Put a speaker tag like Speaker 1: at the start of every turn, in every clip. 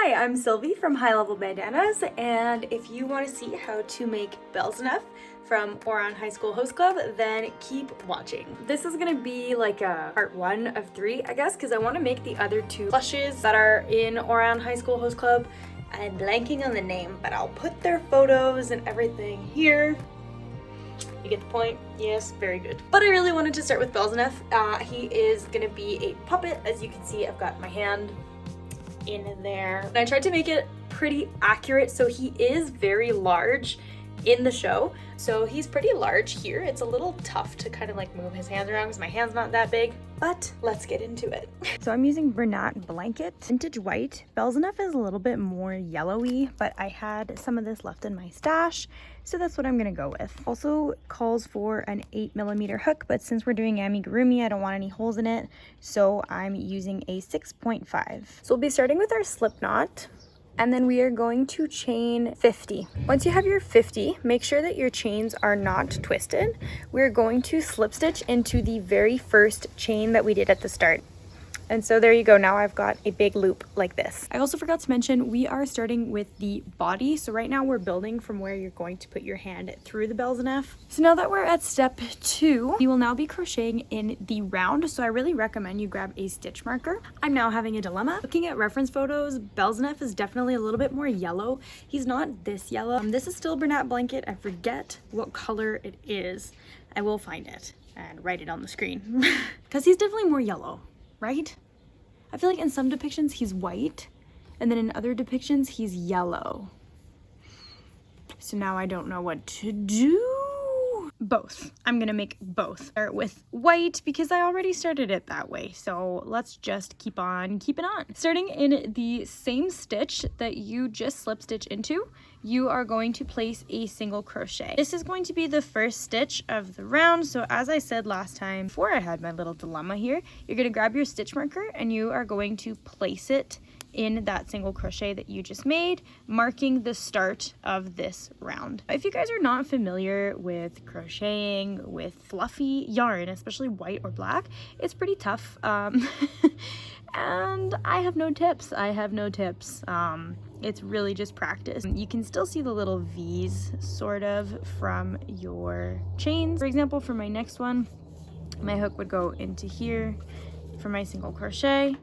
Speaker 1: Hi, I'm Sylvie from High Level Bandanas, and if you want to see how to make Beelzenef from Ouran High School Host Club, then keep watching. This is going to be like a part 1 of 3, I guess, because I want to make the other 2 plushes that are in Ouran High School Host Club. I'm blanking on the name, but I'll put their photos and everything here. You get the point? Yes, very good. But I really wanted to start with Beelzenef. He is going to be a puppet. As you can see, I've got my hand in there. And I tried to make it pretty accurate, so he is very large in the show. So he's pretty large here. It's a little tough to kind of like move his hands around because my hand's not that big, but let's get into it. So I'm using Bernat Blanket Vintage White. Beelzenef is a little bit more yellowy, but I had some of this left in my stash, so that's what I'm gonna go with. Also calls for an 8mm hook, but since we're doing amigurumi, I don't want any holes in it, so I'm using a 6.5. So we'll be starting with our slip knot, and then we are going to chain 50. Once you have your 50, make sure that your chains are not twisted. We're going to slip stitch into the very first chain that we did at the start. And so there you go, now I've got a big loop like this. I also forgot to mention, we are starting with the body. So right now we're building from where you're going to put your hand through the Beelzenef. So now that we're at step 2, we will now be crocheting in the round. So I really recommend you grab a stitch marker. I'm now having a dilemma. Looking at reference photos, Beelzenef is definitely a little bit more yellow. He's not this yellow. This is still Bernat Blanket. I forget what color it is. I will find it and write it on the screen because he's definitely more yellow. Right? I feel like in some depictions he's white, and then in other depictions he's yellow. So now I don't know what to do. Both. I'm gonna make both. Start with white because I already started it that way. So let's just keep on keeping on. Starting in the same stitch that you just slip stitch into, you are going to place a single crochet. This is going to be the first stitch of the round. So as I said last time, before I had my little dilemma here, you're gonna grab your stitch marker and you are going to place it in that single crochet that you just made, marking the start of this round. If you guys are not familiar with crocheting with fluffy yarn, especially white or black, it's pretty tough. And I have no tips. It's really just practice. You can still see the little V's sort of from your chains. For example, for my next one, my hook would go into here for my single crochet.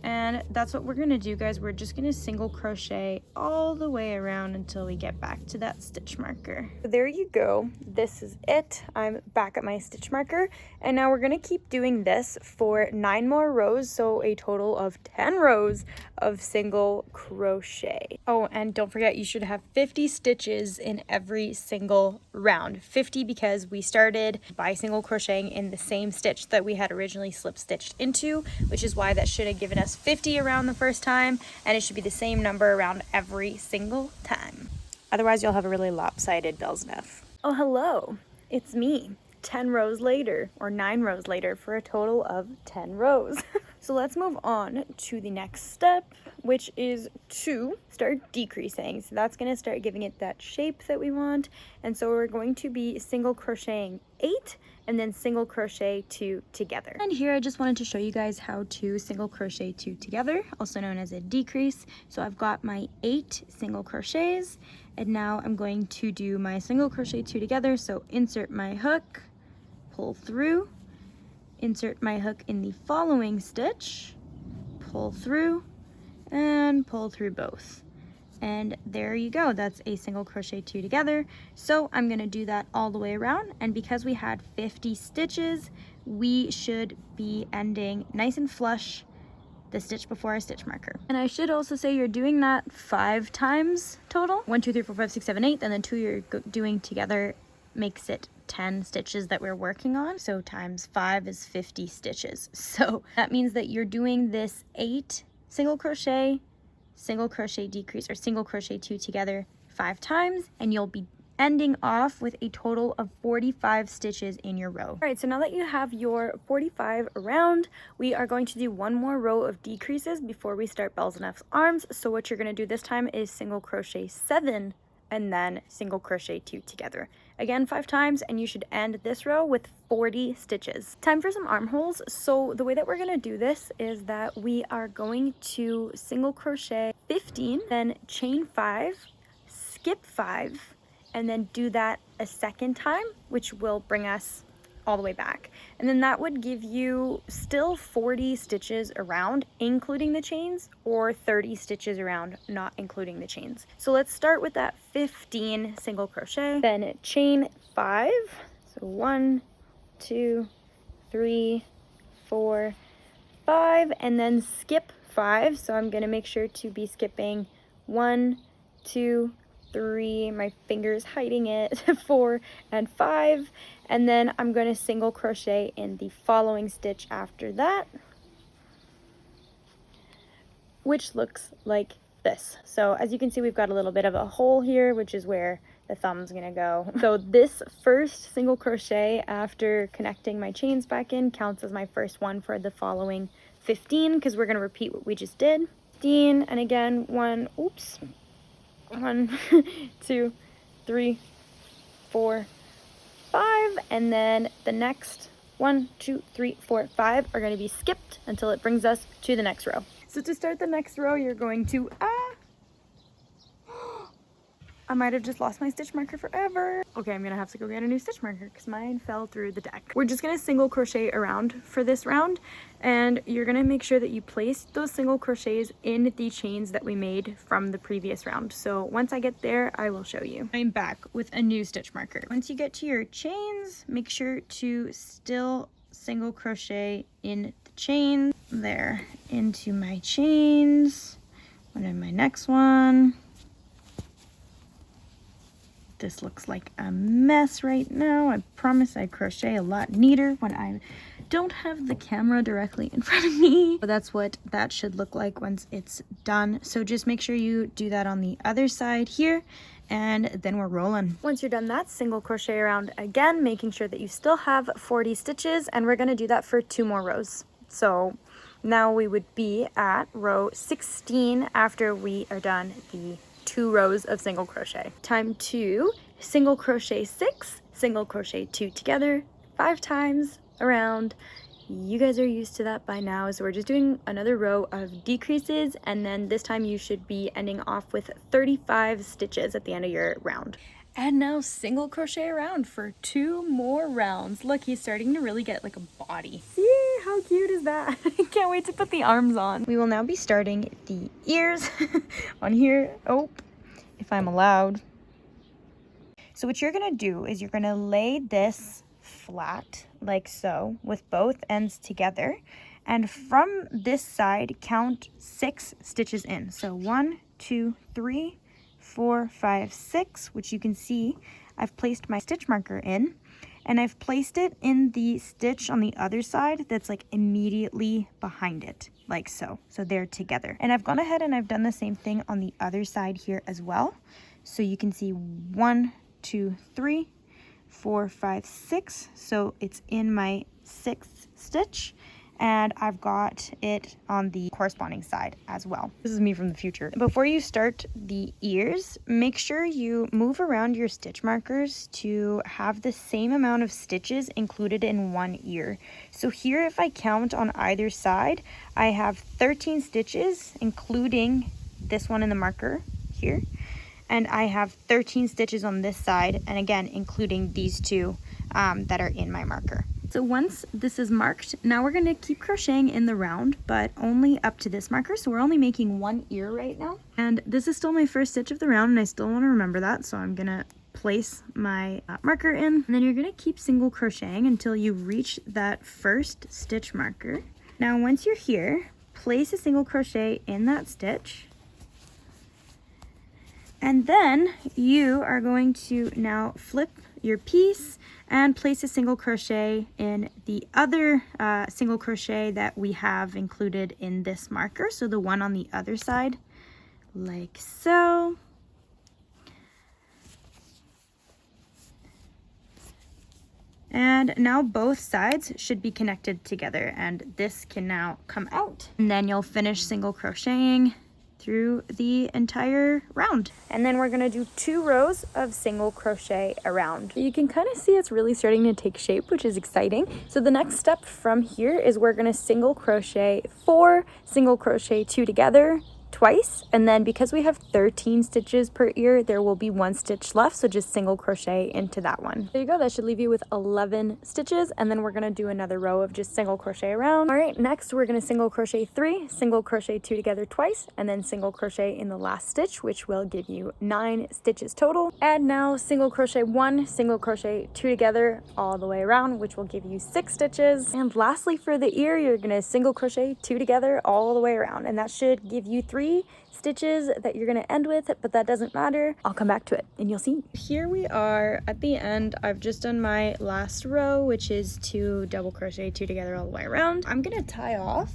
Speaker 1: And that's what we're gonna do, guys. We're just gonna single crochet all the way around until we get back to that stitch marker. So there you go. This is it. I'm back at my stitch marker. And now we're gonna keep doing this for 9 more rows. So a total of 10 rows of single crochet. Oh, and don't forget, you should have 50 stitches in every single round. 50 because we started by single crocheting in the same stitch that we had originally slip stitched into, which is why that should have given us 50 around the first time, and it should be the same number around every single time. Otherwise you'll have a really lopsided Beelzenef. Oh, hello, it's me 10 rows later, or 9 rows later, for a total of 10 rows. So let's move on to the next step, which is to start decreasing. So that's going to start giving it that shape that we want. And so we're going to be single crocheting 8 and then single crochet 2 together. And here I just wanted to show you guys how to single crochet 2 together, also known as a decrease. So I've got my 8 single crochets, and now I'm going to do my single crochet 2 together. So insert my hook, pull through, insert my hook in the following stitch, pull through, and pull through both. And there you go, that's a single crochet 2 together. So I'm gonna do that all the way around, and because we had 50 stitches, we should be ending nice and flush the stitch before our stitch marker. And I should also say you're doing that 5 times total. 1, 2, 3, 4, 5, 6, 7, 8, and then 2 you're doing together makes it 10 stitches that we're working on. So times 5 is 50 stitches. So that means that you're doing this 8 single crochet decrease, or single crochet 2 together 5 times, and you'll be ending off with a total of 45 stitches in your row. All right, so now that you have your 45 around, we are going to do 1 more row of decreases before we start Beelzenef's arms. So what you're gonna do this time is single crochet 7 and then single crochet 2 together. again 5 times, and you should end this row with 40 stitches. Time for some armholes. So the way that we're going to do this is that we are going to single crochet 15, then chain 5, skip 5, and then do that a second time, which will bring us all the way back. And then that would give you still 40 stitches around, including the chains, or 30 stitches around, not including the chains. So let's start with that 15 single crochet, then chain 5. So 1, 2, 3, 4, 5, and then skip 5. So I'm going to make sure to be skipping 1, 2, 3, my fingers hiding it, 4 and 5, and then I'm going to single crochet in the following stitch after that, which looks like this. So as you can see, we've got a little bit of a hole here, which is where the thumb's gonna go. So this first single crochet after connecting my chains back in counts as my first one for the following 15, because we're gonna repeat what we just did. 15, and again 1, 2, 3, 4, 5, and then the next 1, 2, 3, 4, 5 are going to be skipped until it brings us to the next row. So to start the next row, you're going to I might have just lost my stitch marker forever. Okay, I'm gonna have to go get a new stitch marker because mine fell through the deck. We're just gonna single crochet around for this round, and you're gonna make sure that you place those single crochets in the chains that we made from the previous round. So once I get there, I will show you. I'm back with a new stitch marker. Once you get to your chains, make sure to still single crochet in the chain there, into my chains, and in my next one. This looks like a mess right now. I promise I crochet a lot neater when I don't have the camera directly in front of me. But that's what that should look like once it's done. So just make sure you do that on the other side here, and then we're rolling. Once you're done that, single crochet around again, making sure that you still have 40 stitches, and we're gonna do that for 2 more rows. So now we would be at row 16 after we are done the 2 rows of single crochet. Time to single crochet 6, single crochet 2 together 5 times around. You guys are used to that by now, so we're just doing another row of decreases, and then this time you should be ending off with 35 stitches at the end of your round. And now single crochet around for 2 more rounds. Look, he's starting to really get like a body. See how cute is that? I can't wait to put the arms on. We will now be starting the ears on here. Oh, if I'm allowed. So what you're gonna do is you're gonna lay this flat like so with both ends together, and from this side count 6 stitches in. So 1, 2, 3, 4, 5, 6, which you can see I've placed my stitch marker in, and I've placed it in the stitch on the other side that's like immediately behind it, like so. So they're together. And I've gone ahead and I've done the same thing on the other side here as well. So you can see 1, 2, 3, 4, 5, 6. So it's in my 6th stitch, and I've got it on the corresponding side as well. This is me from the future. Before you start the ears, make sure you move around your stitch markers to have the same amount of stitches included in one ear. So here, if I count on either side, I have 13 stitches, including this one in the marker here, and I have 13 stitches on this side, and again, including these 2 that are in my marker. So once this is marked, now we're gonna keep crocheting in the round, but only up to this marker. So we're only making 1 ear right now. And this is still my first stitch of the round, and I still wanna remember that. So I'm gonna place my marker in, and then you're gonna keep single crocheting until you reach that first stitch marker. Now, once you're here, place a single crochet in that stitch. And then you are going to now flip your piece and place a single crochet in the other single crochet that we have included in this marker. So the one on the other side, like so. And now both sides should be connected together, and this can now come out. And then you'll finish single crocheting through the entire round. And then we're gonna do 2 rows of single crochet around. You can kind of see it's really starting to take shape, which is exciting. So the next step from here is we're gonna single crochet 4, single crochet 2 together twice, and then because we have 13 stitches per ear, there will be 1 stitch left, so just single crochet into that one. There you go, that should leave you with 11 stitches, and then we're gonna do another row of just single crochet around. All right, next we're gonna single crochet 3, single crochet 2 together twice, and then single crochet in the last stitch, which will give you 9 stitches total. And now single crochet 1, single crochet 2 together all the way around, which will give you 6 stitches. And lastly for the ear, you're gonna single crochet 2 together all the way around, and that should give you 3 stitches that you're going to end with, but that doesn't matter. I'll come back to it and you'll see. Here we are at the end. I've just done my last row, which is 2 double crochet 2 together all the way around. I'm going to tie off.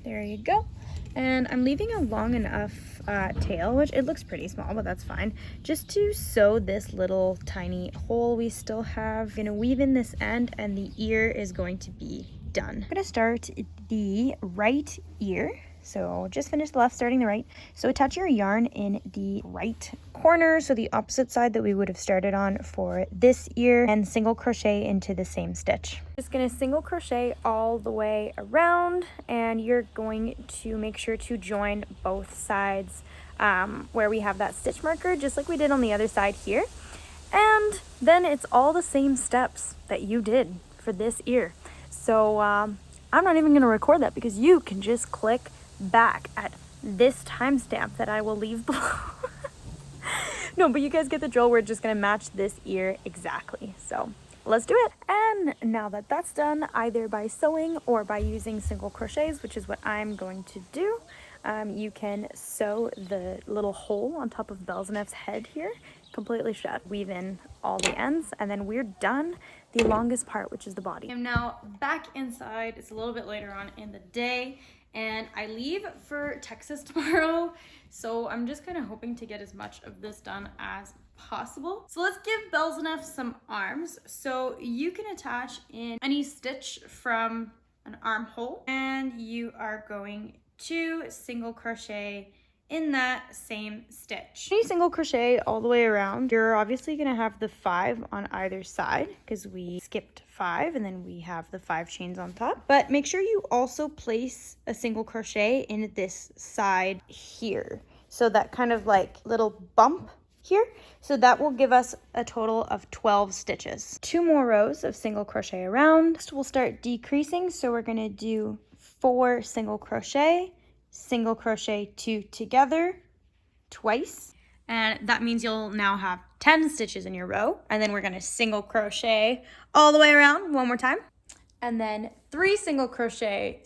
Speaker 1: There you go. And I'm leaving a long enough tail, which it looks pretty small, but that's fine, just to sew this little tiny hole we still have. I'm going to weave in this end and the ear is going to be done. I'm going to start the right ear. So just finish the left, starting the right. So attach your yarn in the right corner, so the opposite side that we would have started on for this ear, and single crochet into the same stitch. Just gonna single crochet all the way around, and you're going to make sure to join both sides where we have that stitch marker, just like we did on the other side here. And then it's all the same steps that you did for this ear. So I'm not even gonna record that because you can just click back at this timestamp that I will leave below. No, but you guys get the drill. We're just gonna match this ear exactly. So let's do it. And now that that's done, either by sewing or by using single crochets, which is what I'm going to do, you can sew the little hole on top of Beelzenef's head here completely shut. Weave in all the ends, and then we're done the longest part, which is the body. I'm now back inside. It's a little bit later on in the day, and I leave for Texas tomorrow, so I'm just kind of hoping to get as much of this done as possible. So let's give Beelzenef some arms. So you can attach in any stitch from an armhole, and you are going to single crochet in that same stitch. When you single crochet all the way around, you're obviously going to have the 5 on either side because we skipped 5 and then we have the 5 chains on top. But make sure you also place a single crochet in this side here. So that kind of like little bump here. So that will give us a total of 12 stitches. 2 more rows of single crochet around. Next we'll start decreasing. So we're going to do 4 single crochet, single crochet 2 together twice, and that means you'll now have 10 stitches in your row. And then we're going to single crochet all the way around one more time, and then 3 single crochet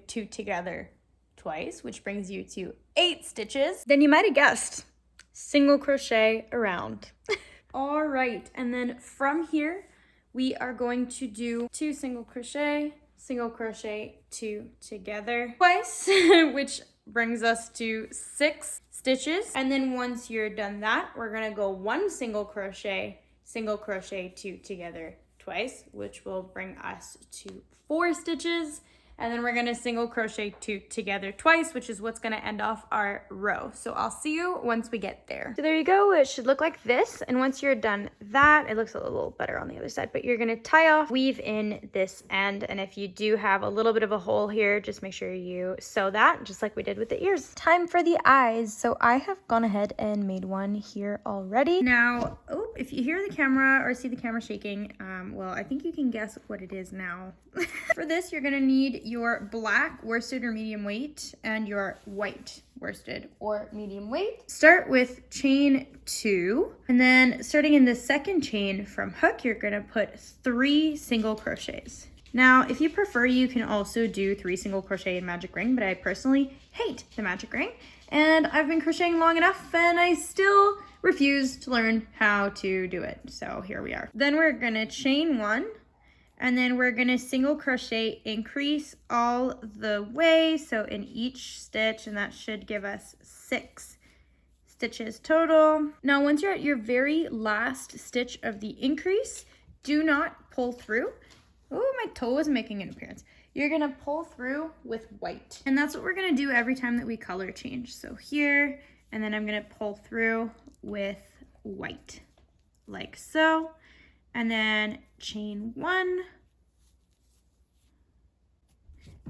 Speaker 1: 2 together twice, which brings you to 8 stitches. Then you might have guessed, single crochet around. All right, and then from here we are going to do 2 single crochet 2 together twice, which brings us to 6 stitches. And then once you're done that, we're gonna go 1 single crochet 2 together twice, which will bring us to 4 stitches. And then we're gonna single crochet 2 together twice, which is what's gonna end off our row. So I'll see you once we get there. So there you go, it should look like this. And once you're done that, it looks a little better on the other side, but you're gonna tie off, weave in this end. And if you do have a little bit of a hole here, just make sure you sew that, just like we did with the ears. Time for the eyes. So I have gone ahead and made one here already. Now, if you hear the camera or see the camera shaking, well, I think you can guess what it is now. For this, you're gonna need your black worsted or medium weight and your white worsted or medium weight. Start with chain 2, and then starting in the second chain from hook, you're gonna put 3 single crochets. Now, if you prefer, you can also do 3 single crochet in magic ring, but I personally hate the magic ring, and I've been crocheting long enough and I still refuse to learn how to do it. So here we are. Then we're gonna chain 1, and then we're gonna single crochet increase all the way, so in each stitch, and that should give us 6 stitches total. Now once you're at your very last stitch of the increase, do not pull through. Oh, my toe is making an appearance. you're gonna pull through with white. And that's what we're gonna do every time that we color change. So here, and then I'm gonna pull through with white, like so. And then chain 1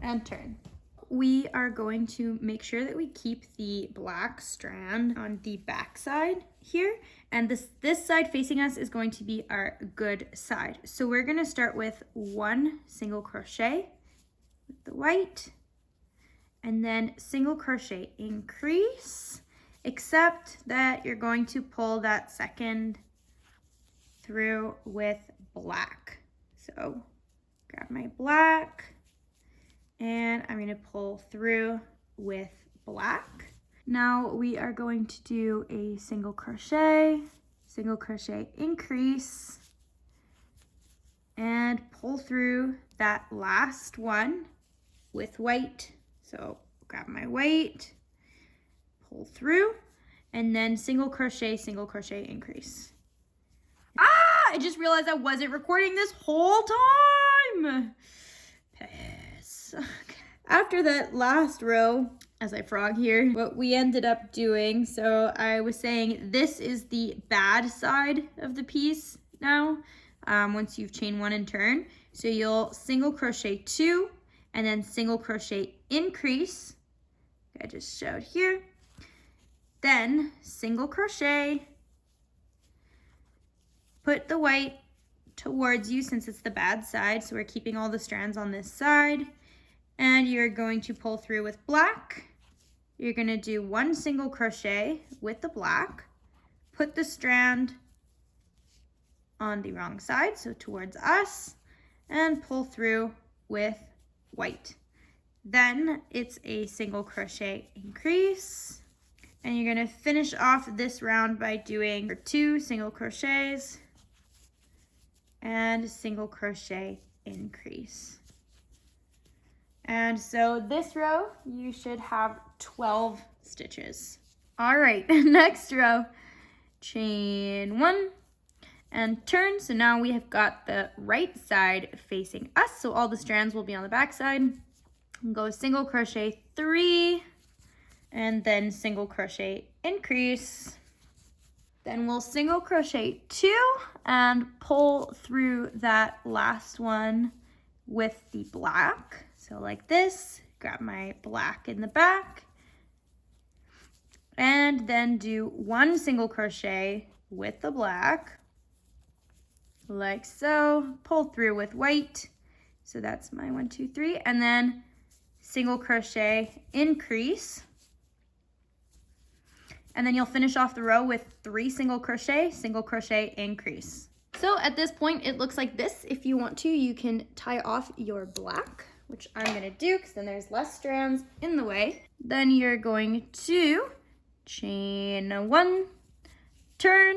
Speaker 1: and turn. We are going to make sure that we keep the black strand on the back side here, and this side facing us is going to be our good side. So we're going to start with 1 single crochet with the white, and then single crochet increase, except that you're going to pull that second through with black. So grab my black, and I'm gonna pull through with black. Now we are going to do a single crochet increase, and pull through that last one with white. So grab my white, pull through, and then single crochet increase. I just realized I wasn't recording this whole time. Piss. Okay. After that last row, as I frog here, what we ended up doing, so I was saying this is the bad side of the piece now, once you've chain 1 and turn. So you'll single crochet 2 and then single crochet increase. I just showed here. Then single crochet, put the white towards you since it's the bad side, so we're keeping all the strands on this side, and you're going to pull through with black. You're going to do 1 single crochet with the black, put the strand on the wrong side, so towards us, and pull through with white. Then it's a single crochet increase, and you're going to finish off this round by doing 2 single crochets and single crochet increase. And so this row, you should have 12 stitches. All right, next row, chain 1 and turn. So now we have got the right side facing us, so all the strands will be on the back side. Go single crochet 3, and then single crochet increase. Then we'll single crochet 2 and pull through that last one with the black. So like this, grab my black in the back, and then do 1 single crochet with the black, like so, pull through with white. So that's my 1, 2, 3, and then single crochet increase. And then you'll finish off the row with 3 single crochet increase. So at this point, it looks like this. If you want to, you can tie off your black, which I'm gonna do because then there's less strands in the way. Then you're going to chain 1, turn,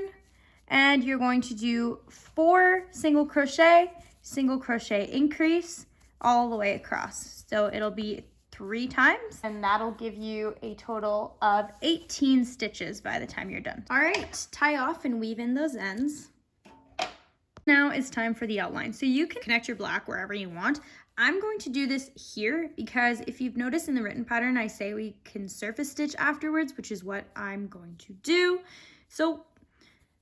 Speaker 1: and you're going to do 4 single crochet increase all the way across. So it'll be 3 times, and that'll give you a total of 18 stitches by the time you're done. All right, tie off and weave in those ends. Now it's time for the outline. So you can connect your black wherever you want. I'm going to do this here because if you've noticed in the written pattern, I say we can surface stitch afterwards, which is what I'm going to do. So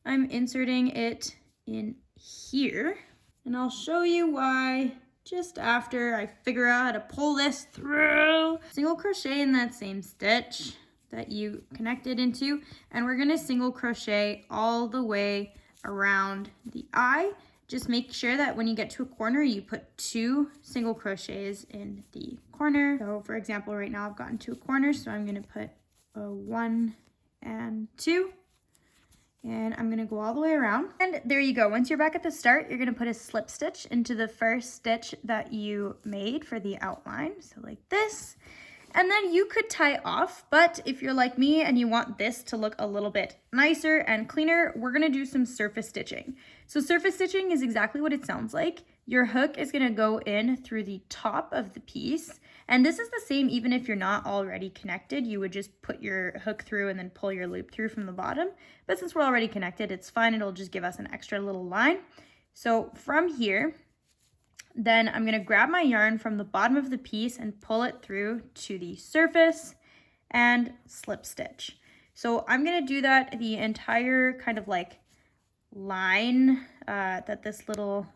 Speaker 1: I'm inserting it in here, and I'll show you why just after I figure out how to pull this through. Single crochet in that same stitch that you connected into, and we're gonna single crochet all the way around the eye. Just make sure that when you get to a corner, you put 2 single crochets in the corner. So for example, right now I've gotten to a corner, so I'm gonna put a 1 and 2. And I'm gonna go all the way around. And there you go. Once you're back at the start, you're gonna put a slip stitch into the first stitch that you made for the outline. So like this. And then you could tie off, but if you're like me and you want this to look a little bit nicer and cleaner, we're gonna do some surface stitching. So surface stitching is exactly what it sounds like. Your hook is gonna go in through the top of the piece. And this is the same even if you're not already connected. You would just put your hook through and then pull your loop through from the bottom. But since we're already connected, it's fine. It'll just give us an extra little line. So from here, Then I'm gonna grab my yarn from the bottom of the piece and pull it through to the surface and slip stitch. So I'm gonna do that the entire kind of like line that this little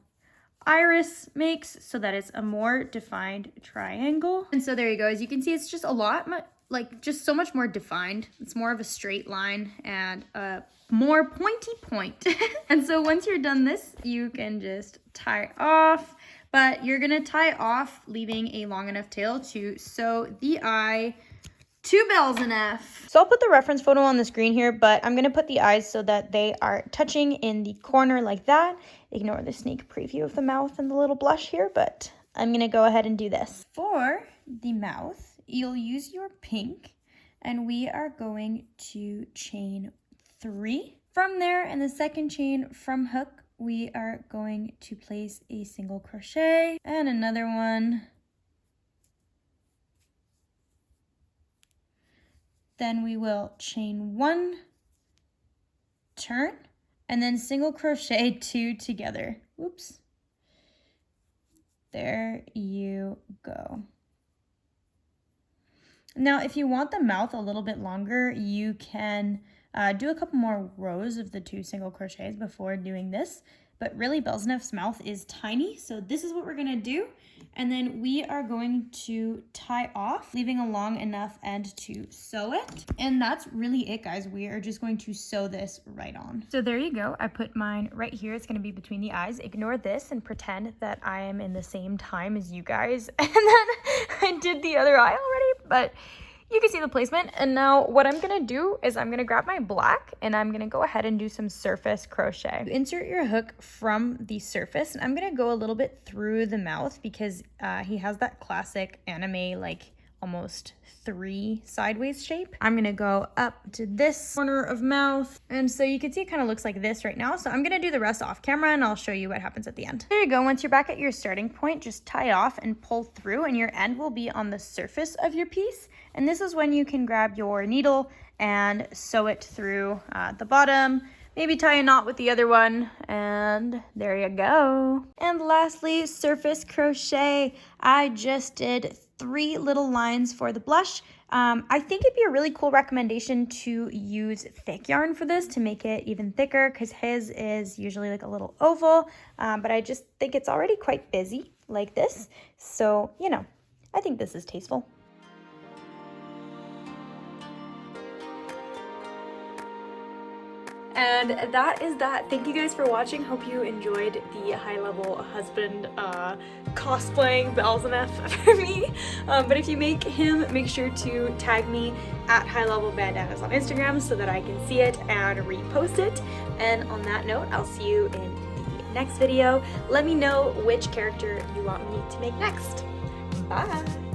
Speaker 1: iris makes, so that it's a more defined triangle. And so there you go. As you can see, it's just a lot like just so much more defined. It's more of a straight line and a more pointy point. And so once you're done this, you can just tie off, but you're gonna tie off leaving a long enough tail to sew the eye to Beelzenef. So I'll put the reference photo on the screen here, but I'm gonna put the eyes so that they are touching in the corner like that. Ignore the sneak preview of the mouth and the little blush here, but I'm gonna go ahead and do this. For the mouth, you'll use your pink, and we are going to chain 3. From there, in the second chain from hook, we are going to place a single crochet and another one. Then we will chain 1, turn, and then single crochet 2 together. Whoops. There you go. Now, if you want the mouth a little bit longer, you can do a couple more rows of the 2 single crochets before doing this. But really, Beelzenef's mouth is tiny, so this is what we're gonna do. And then we are going to tie off, leaving a long enough end to sew it. And that's really it, guys. We are just going to sew this right on. So there you go. I put mine right here. It's gonna be between the eyes. Ignore this and pretend that I am in the same time as you guys. And then I did the other eye already, but you can see the placement. And now what I'm gonna do is I'm gonna grab my black and I'm gonna go ahead and do some surface crochet. Insert your hook from the surface, and I'm gonna go a little bit through the mouth because he has that classic anime like almost 3 sideways shape. I'm gonna go up to this corner of mouth, and so you can see it kind of looks like this right now. So I'm gonna do the rest off camera and I'll show you what happens at the end. There you go. Once you're back at your starting point, just tie off and pull through, and your end will be on the surface of your piece. And this is when you can grab your needle and sew it through the bottom. Maybe tie a knot with the other one, and there you go. And lastly, surface crochet. I just did 3 little lines for the blush. I think it'd be a really cool recommendation to use thick yarn for this to make it even thicker, because his is usually like a little oval, but I just think it's already quite busy like this. So, you know, I think this is tasteful. And that is that. Thank you guys for watching. Hope you enjoyed the high-level husband cosplaying Beelzenef for me. But if you make him, make sure to tag me at HighLevel Bandanas on Instagram so that I can see it and repost it. And on that note, I'll see you in the next video. Let me know which character you want me to make next. Bye!